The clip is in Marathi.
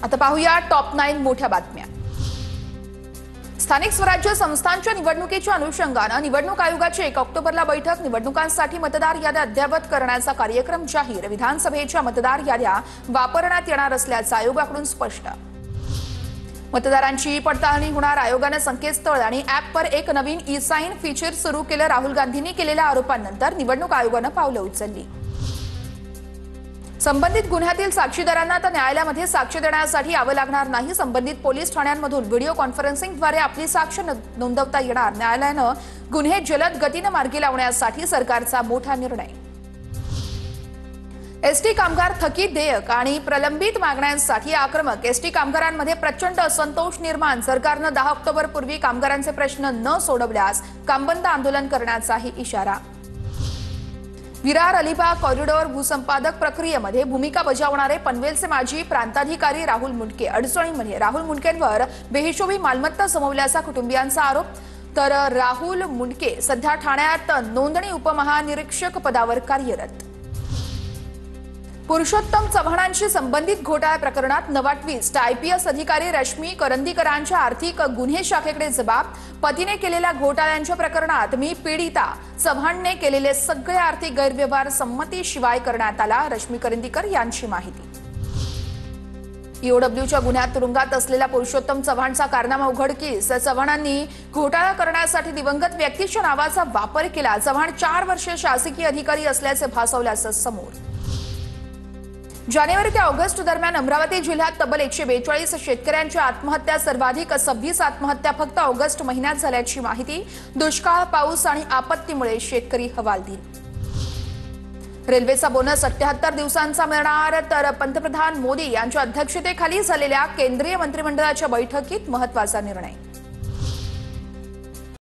आता पाहूया टॉप 9 मोठ्या बातम्या। स्थानिक स्वराज्य संस्थांच्या निवडणुकीच्या अनुषंगाने निवडणूक आयोगाची 1 ऑक्टोबरला बैठक। निवडणुकांसाठी मतदार याद्या अद्ययावत करण्याचा कार्यक्रम जाहीर। विधानसभेच्या मतदार याद्या वापरण्यात येणार असल्याचं आयोगाकडून स्पष्ट। मतदारांची पडताळणी होणार। आयोगाने संकेतस्थळ आणि ॲपवर एक नवीन ई-साइन फीचर सुरू केलं। राहुल गांधींनी केलेल्या आरोपांनंतर निवडणूक आयोगाने पावलं उचलली। संबंधित गुन्ह्यातील साक्षीदारांना आता न्यायालयामध्ये साक्ष देण्यासाठी यावं लागणार नाही। संबंधित पोलीस ठाण्यांमधून व्हिडिओ कॉन्फरन्सिंगद्वारे आपली साक्ष नोंदवता येणार। न्यायालयानं गुन्हे जलद गतीने मार्गी लावण्यासाठी सरकारचा मोठा निर्णय। एसटी कामगार थकीत देयक आणि प्रलंबित मागण्यांसाठी आक्रमक। एसटी कामगारांमध्ये प्रचंड असंतोष निर्माण। सरकारनं 10 ऑक्टोबर पूर्वी कामगारांचे प्रश्न न सोडवल्यास कामबंद आंदोलन करण्याचाही इशारा। विरार अलिबाग कॉरिडॉर भूसंपादक प्रक्रियेमध्ये भूमिका बजावणारे पनवेलचे माजी प्रांताधिकारी राहुल मुंडके अडचणीमध्ये। राहुल मुंडकेंवर बेहिशोबी मालमत्ता जमवल्याचा कुटुंबियांचा आरोप। तर राहुल मुंडके सध्या ठाण्यात नोंदणी उपमहानिरीक्षक पदावर कार्यरत। पुरुषोत्तम चव्हाणांशी संबंधित घोटाळा प्रकरणात नवा ट्विस्ट। आयपीएस अधिकारी रश्मी करंदीकरांच्या आर्थिक गुन्हे शाखेकडे जबाब। पतीने केलेल्या घोटाळ्यांच्या प्रकरणात मी पीडिता। चव्हाणने केलेले सगळे आर्थिक गैरव्यवहार संमतीशिवाय करण्यात आला। रश्मी करंदीकर यांची माहिती। ईओडब्ल्यूच्या गुन्ह्यात तुरुंगात असलेला पुरुषोत्तम चव्हाणचा कारनामा उघडकीस। चव्हाणांनी घोटाळा करण्यासाठी दिवंगत व्यक्तीच्या नावाचा वापर केला। चव्हाण 4 वर्षे शासकीय अधिकारी असल्याचे भासवल्याचं समोर। जानेवारी ते ऑगस्ट दरम्यान अमरावती जिल्ह्यात तब्बल 142 शेतकऱ्यांच्या आत्महत्या। सर्वाधिक 26 आत्महत्या फक्त ऑगस्ट महिन्यात झाल्याची माहिती। दुष्काळ, पाऊस आणि आपत्तीमुळे शेतकरी हवालदिल। रेल्वेचा बोनस 78 दिवसांचा मिळणार। तर पंतप्रधान मोदी यांच्या अध्यक्षतेखाली झालेल्या केंद्रीय मंत्रिमंडळाच्या बैठकीत महत्त्वाचा निर्णय।